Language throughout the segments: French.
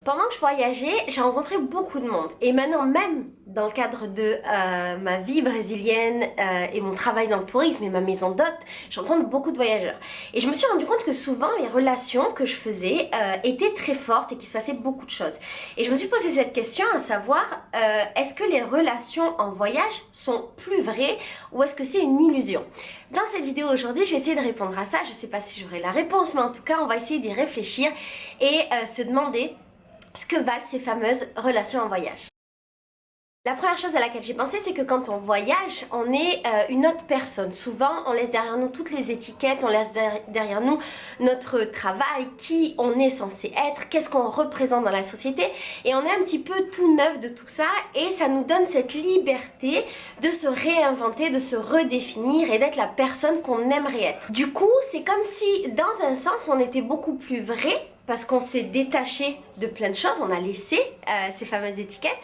Pendant que je voyageais, j'ai rencontré beaucoup de monde. Et maintenant, même dans le cadre de ma vie brésilienne et mon travail dans le tourisme et ma maison d'hôte, je rencontre beaucoup de voyageurs. Et je me suis rendu compte que souvent, les relations que je faisais étaient très fortes et qu'il se passait beaucoup de choses. Et je me suis posé cette question à savoir, est-ce que les relations en voyage sont plus vraies ou est-ce que c'est une illusion? Dans cette vidéo aujourd'hui, je vais essayer de répondre à ça. Je ne sais pas si j'aurai la réponse, mais en tout cas, on va essayer d'y réfléchir et se demander ce que valent ces fameuses relations en voyage. La première chose à laquelle j'ai pensé, c'est que quand on voyage, on est une autre personne. Souvent, on laisse derrière nous toutes les étiquettes, on laisse derrière nous notre travail, qui on est censé être, qu'est-ce qu'on représente dans la société. Et on est un petit peu tout neuf de tout ça et ça nous donne cette liberté de se réinventer, de se redéfinir et d'être la personne qu'on aimerait être. Du coup, c'est comme si, dans un sens, on était beaucoup plus vrai, parce qu'on s'est détaché de plein de choses, on a laissé ces fameuses étiquettes,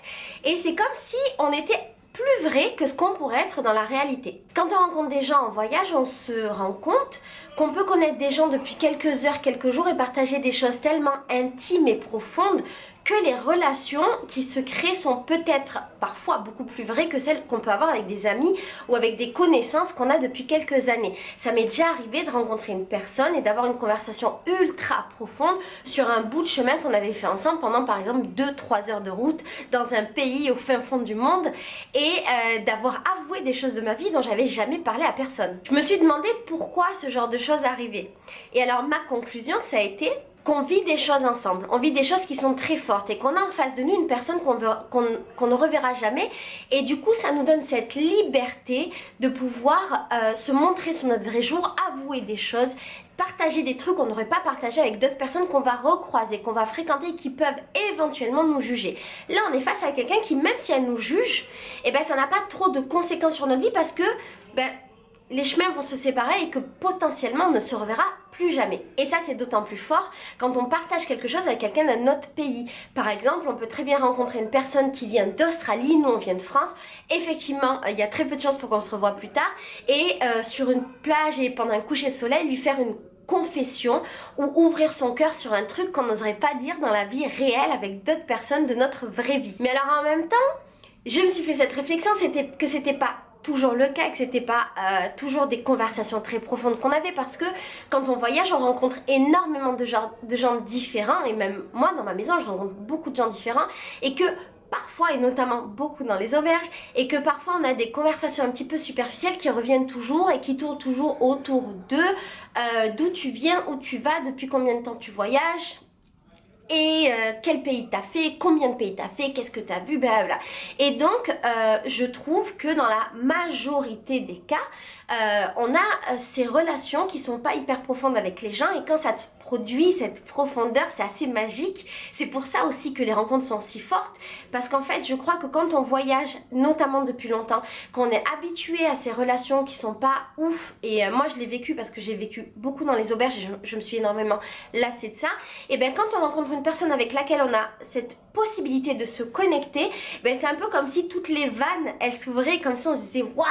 et c'est comme si on était plus vrai que ce qu'on pourrait être dans la réalité. Quand on rencontre des gens en voyage, on se rend compte qu'on peut connaître des gens depuis quelques heures, quelques jours et partager des choses tellement intimes et profondes que les relations qui se créent sont peut-être parfois beaucoup plus vraies que celles qu'on peut avoir avec des amis ou avec des connaissances qu'on a depuis quelques années. Ça m'est déjà arrivé de rencontrer une personne et d'avoir une conversation ultra profonde sur un bout de chemin qu'on avait fait ensemble pendant par exemple 2-3 heures de route dans un pays au fin fond du monde et d'avoir avoué des choses de ma vie dont j'avais jamais parlé à personne. Je me suis demandé pourquoi ce genre de choses arrivait. Et alors ma conclusion, ça a été qu'on vit des choses ensemble, on vit des choses qui sont très fortes et qu'on a en face de nous une personne qu'on ne reverra jamais et du coup ça nous donne cette liberté de pouvoir se montrer sur notre vrai jour, avouer des choses, partager des trucs qu'on n'aurait pas partagé avec d'autres personnes qu'on va recroiser, qu'on va fréquenter et qui peuvent éventuellement nous juger. Là on est face à quelqu'un qui même si elle nous juge, eh ben, ça n'a pas trop de conséquences sur notre vie parce que les chemins vont se séparer et que potentiellement on ne se reverra plus jamais. Et ça c'est d'autant plus fort quand on partage quelque chose avec quelqu'un d'un autre pays. Par exemple, on peut très bien rencontrer une personne qui vient d'Australie, nous on vient de France. Effectivement, il y a très peu de chances pour qu'on se revoie plus tard. Et sur une plage et pendant un coucher de soleil, lui faire une confession ou ouvrir son cœur sur un truc qu'on n'oserait pas dire dans la vie réelle avec d'autres personnes de notre vraie vie. Mais alors en même temps, je me suis fait cette réflexion, que c'était pas toujours le cas, que c'était pas toujours des conversations très profondes qu'on avait parce que quand on voyage on rencontre énormément de gens différents et même moi dans ma maison je rencontre beaucoup de gens différents et que parfois et notamment beaucoup dans les auberges et que parfois on a des conversations un petit peu superficielles qui reviennent toujours et qui tournent toujours autour d'où tu viens, où tu vas, depuis combien de temps tu voyages et quel pays t'as fait, combien de pays t'as fait, qu'est-ce que t'as vu, blablabla. Et donc je trouve que dans la majorité des cas on a ces relations qui sont pas hyper profondes avec les gens et quand ça te produit cette profondeur, c'est assez magique. C'est pour ça aussi que les rencontres sont si fortes parce qu'en fait je crois que quand on voyage, notamment depuis longtemps, qu'on est habitué à ces relations qui sont pas ouf et moi je l'ai vécu parce que j'ai vécu beaucoup dans les auberges et je me suis énormément lassée de ça, et bien quand on rencontre une personne avec laquelle on a cette possibilité de se connecter, ben c'est un peu comme si toutes les vannes elles s'ouvraient, comme si on se disait waouh,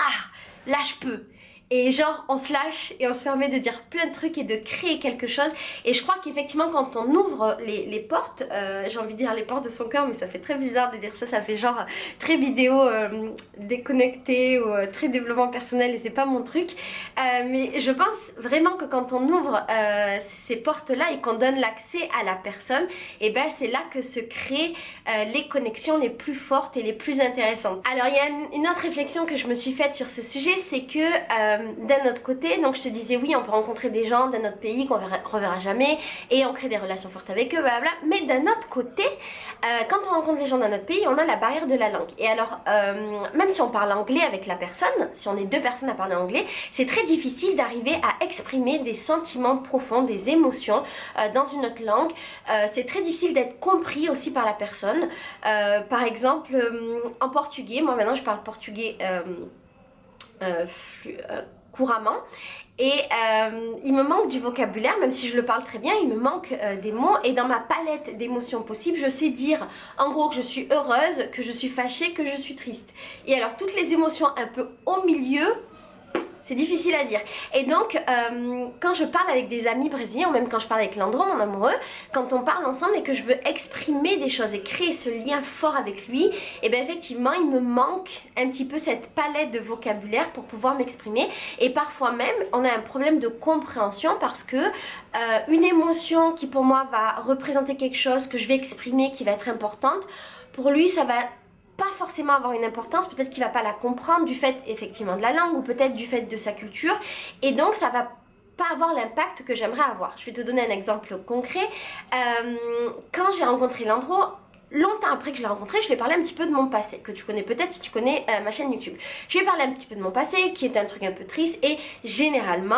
là je peux. Et genre on se lâche et on se permet de dire plein de trucs et de créer quelque chose. Et je crois qu'effectivement quand on ouvre les portes, j'ai envie de dire les portes de son cœur, mais ça fait très bizarre de dire ça, ça fait genre très vidéo déconnecté ou très développement personnel et c'est pas mon truc. Mais je pense vraiment que quand on ouvre ces portes là et qu'on donne l'accès à la personne, et ben c'est là que se créent les connexions les plus fortes et les plus intéressantes. Alors il y a une autre réflexion que je me suis faite sur ce sujet, c'est que d'un autre côté, donc je te disais oui on peut rencontrer des gens d'un autre pays qu'on reverra jamais et on crée des relations fortes avec eux, blablabla. Mais d'un autre côté, quand on rencontre les gens d'un autre pays, on a la barrière de la langue. Et alors même si on parle anglais avec la personne, si on est deux personnes à parler anglais, c'est très difficile d'arriver à exprimer des sentiments profonds, des émotions dans une autre langue. C'est très difficile d'être compris aussi par la personne. Par exemple en portugais, moi maintenant je parle portugais couramment et il me manque du vocabulaire, même si je le parle très bien, il me manque des mots et dans ma palette d'émotions possibles je sais dire en gros que je suis heureuse, que je suis fâchée, que je suis triste et alors toutes les émotions un peu au milieu c'est difficile à dire. Et donc, quand je parle avec des amis brésiliens, ou même quand je parle avec Landro, mon amoureux, quand on parle ensemble et que je veux exprimer des choses et créer ce lien fort avec lui, et bien effectivement, il me manque un petit peu cette palette de vocabulaire pour pouvoir m'exprimer. Et parfois même, on a un problème de compréhension parce que une émotion qui pour moi va représenter quelque chose que je vais exprimer, qui va être importante, pour lui, ça va pas forcément avoir une importance, peut-être qu'il va pas la comprendre du fait effectivement de la langue ou peut-être du fait de sa culture, et donc ça va pas avoir l'impact que j'aimerais avoir. Je vais te donner un exemple concret. Quand j'ai rencontré Landro, longtemps après que je l'ai rencontré, je lui ai parlé un petit peu de mon passé, que tu connais peut-être si tu connais ma chaîne YouTube. Je lui ai parlé un petit peu de mon passé, qui est un truc un peu triste, et généralement,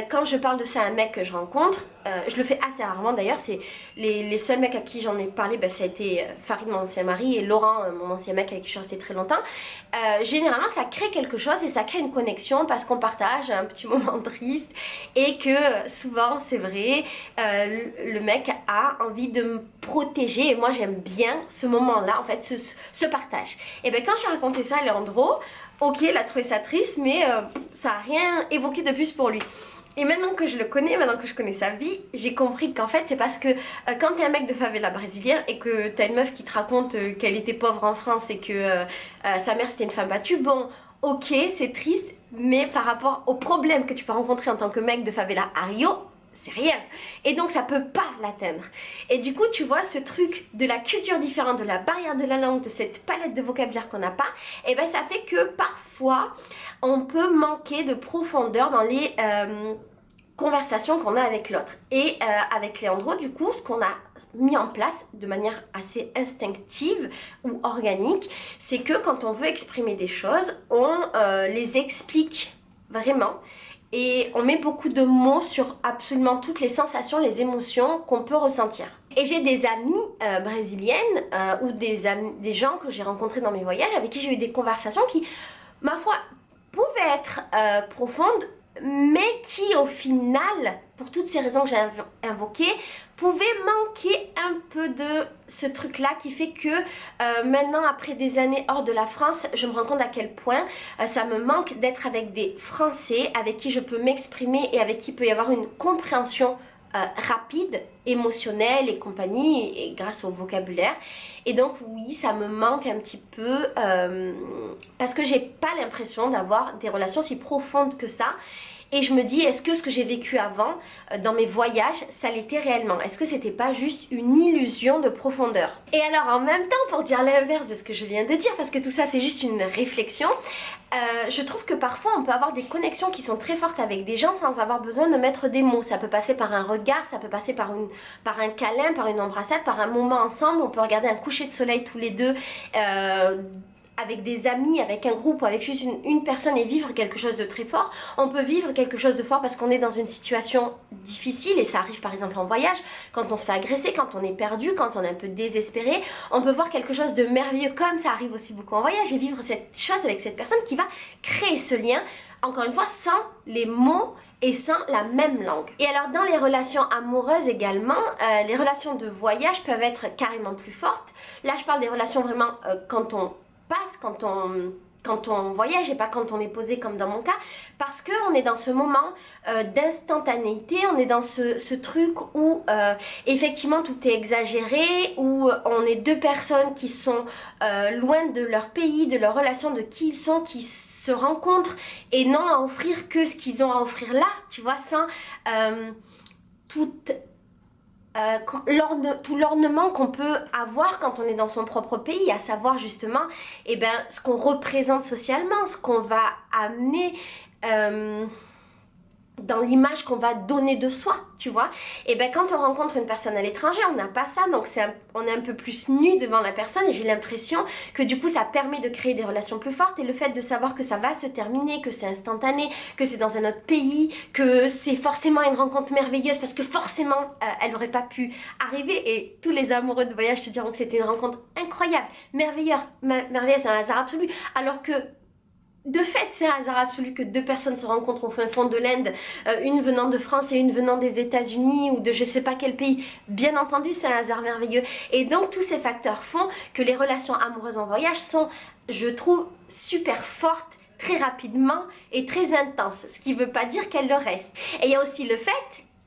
quand je parle de ça à un mec que je rencontre, je le fais assez rarement d'ailleurs, c'est les seuls mecs à qui j'en ai parlé, ça a été Farid, mon ancien mari, et Laurent, mon ancien mec avec qui je suis restée très longtemps. Généralement, ça crée quelque chose et ça crée une connexion parce qu'on partage un petit moment triste et que souvent, c'est vrai, le mec a envie de me protéger et moi j'aime bien ce moment-là, en fait, ce partage. Et bien quand j'ai raconté ça à Leandro, ok, il a trouvé ça triste, mais ça n'a rien évoqué de plus pour lui. Et maintenant que je le connais, maintenant que je connais sa vie, j'ai compris qu'en fait c'est parce que quand t'es un mec de favela brésilien et que t'as une meuf qui te raconte qu'elle était pauvre en France et que sa mère c'était une femme battue, bon, ok, c'est triste, mais par rapport aux problèmes que tu peux rencontrer en tant que mec de favela à Rio, c'est rien. Et donc ça peut pas l'atteindre. Et du coup tu vois ce truc de la culture différente, de la barrière de la langue, de cette palette de vocabulaire qu'on n'a pas, et ben ça fait que parfois on peut manquer de profondeur dans les conversations qu'on a avec l'autre. Et avec Leandro du coup ce qu'on a mis en place de manière assez instinctive ou organique, c'est que quand on veut exprimer des choses, on les explique vraiment. Et on met beaucoup de mots sur absolument toutes les sensations, les émotions qu'on peut ressentir. Et j'ai des amies brésiliennes ou des gens que j'ai rencontrés dans mes voyages avec qui j'ai eu des conversations qui, ma foi, pouvaient être profondes, mais qui au final, pour toutes ces raisons que j'ai invoquées, pouvaient manquer un peu de ce truc-là qui fait que maintenant, après des années hors de la France, je me rends compte à quel point ça me manque d'être avec des Français avec qui je peux m'exprimer et avec qui il peut y avoir une compréhension rapide, émotionnelle et compagnie, et grâce au vocabulaire. Et donc oui, ça me manque un petit peu parce que j'ai pas l'impression d'avoir des relations si profondes que ça. Et je me dis, est-ce que ce que j'ai vécu avant, dans mes voyages, ça l'était réellement? Est-ce que c'était pas juste une illusion de profondeur? Et alors en même temps, pour dire l'inverse de ce que je viens de dire, parce que tout ça c'est juste une réflexion, je trouve que parfois on peut avoir des connexions qui sont très fortes avec des gens sans avoir besoin de mettre des mots. Ça peut passer par un regard, ça peut passer par un câlin, par une embrassade, par un moment ensemble. On peut regarder un coucher de soleil tous les deux, avec des amis, avec un groupe ou avec juste une personne et vivre quelque chose de très fort. On peut vivre quelque chose de fort parce qu'on est dans une situation difficile et ça arrive par exemple en voyage, quand on se fait agresser, quand on est perdu, quand on est un peu désespéré. On peut voir quelque chose de merveilleux comme ça arrive aussi beaucoup en voyage et vivre cette chose avec cette personne qui va créer ce lien, encore une fois, sans les mots et sans la même langue. Et alors dans les relations amoureuses également, les relations de voyage peuvent être carrément plus fortes. Là je parle des relations vraiment quand on passe, quand on voyage et pas quand on est posé comme dans mon cas, parce qu'on est dans ce moment d'instantanéité, on est dans ce truc où effectivement tout est exagéré, où on est deux personnes qui sont loin de leur pays, de leur relation, de qui ils sont, qui se rencontrent et non à offrir que ce qu'ils ont à offrir là, tu vois, sans tout l'ornement qu'on peut avoir quand on est dans son propre pays, à savoir justement ce qu'on représente socialement, ce qu'on va amener dans l'image qu'on va donner de soi, tu vois. Et ben quand on rencontre une personne à l'étranger, on n'a pas ça, donc on est un peu plus nu devant la personne et j'ai l'impression que du coup ça permet de créer des relations plus fortes et le fait de savoir que ça va se terminer, que c'est instantané, que c'est dans un autre pays, que c'est forcément une rencontre merveilleuse parce que forcément elle n'aurait pas pu arriver et tous les amoureux de voyage te diront que c'était une rencontre incroyable, merveilleuse, c'est un hasard absolu, alors que de fait, c'est un hasard absolu que deux personnes se rencontrent au fin fond de l'Inde, une venant de France et une venant des États-Unis ou de je sais pas quel pays. Bien entendu, c'est un hasard merveilleux. Et donc, tous ces facteurs font que les relations amoureuses en voyage sont, je trouve, super fortes, très rapidement et très intense, ce qui ne veut pas dire qu'elle le reste. Et il y a aussi le fait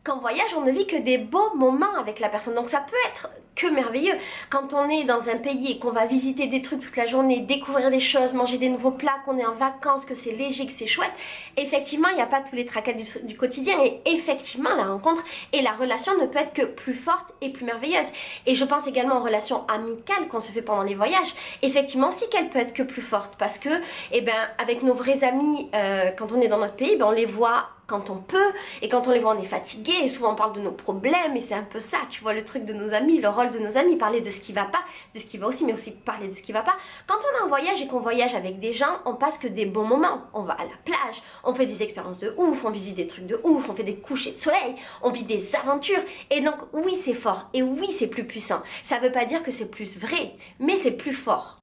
qu'en voyage, on ne vit que des beaux moments avec la personne. Donc ça peut être que merveilleux. Quand on est dans un pays et qu'on va visiter des trucs toute la journée, découvrir des choses, manger des nouveaux plats, qu'on est en vacances, que c'est léger, que c'est chouette, effectivement, il n'y a pas tous les tracas du quotidien. Et effectivement, la rencontre et la relation ne peut être que plus forte et plus merveilleuse. Et je pense également aux relations amicales qu'on se fait pendant les voyages. Effectivement, aussi qu'elle peut être que plus forte. Parce que, eh ben, avec nos vrais amis, quand on est dans notre pays, ben, on les voit quand on peut, et quand on les voit on est fatigué, et souvent on parle de nos problèmes, et c'est un peu ça, tu vois, le truc de nos amis, le rôle de nos amis, parler de ce qui va pas, de ce qui va aussi, mais aussi parler de ce qui va pas. Quand on est en voyage et qu'on voyage avec des gens, on passe que des bons moments, on va à la plage, on fait des expériences de ouf, on visite des trucs de ouf, on fait des couchers de soleil, on vit des aventures, et donc oui c'est fort, et oui c'est plus puissant, ça veut pas dire que c'est plus vrai, mais c'est plus fort.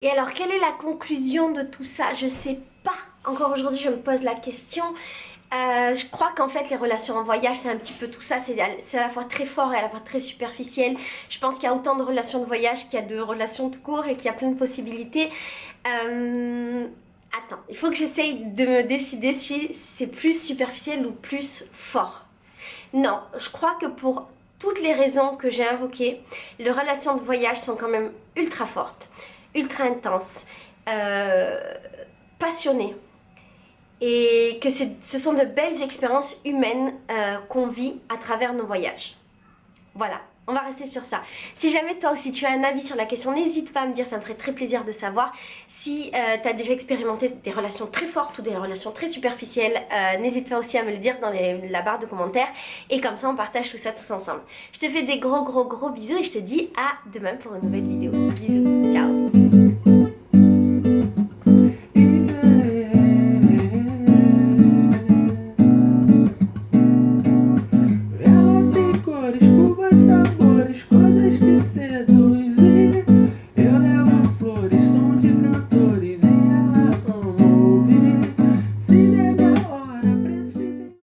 Et alors, quelle est la conclusion de tout ça? Je sais pas. Encore aujourd'hui, je me pose la question. Je crois qu'en fait, les relations en voyage, c'est un petit peu tout ça. C'est à la fois très fort et à la fois très superficiel. Je pense qu'il y a autant de relations de voyage qu'il y a de relations de cours et qu'il y a plein de possibilités. Attends, il faut que j'essaye de me décider si c'est plus superficiel ou plus fort. Non, je crois que pour toutes les raisons que j'ai invoquées, les relations de voyage sont quand même ultra fortes, ultra intenses, passionnées. Et que ce sont de belles expériences humaines qu'on vit à travers nos voyages. Voilà, on va rester sur ça. Si jamais toi aussi tu as un avis sur la question, n'hésite pas à me dire, ça me ferait très plaisir de savoir. Si tu as déjà expérimenté des relations très fortes ou des relations très superficielles, n'hésite pas aussi à me le dire dans la barre de commentaires. Et comme ça on partage tout ça tous ensemble. Je te fais des gros bisous et je te dis à demain pour une nouvelle vidéo. Bisous, ciao.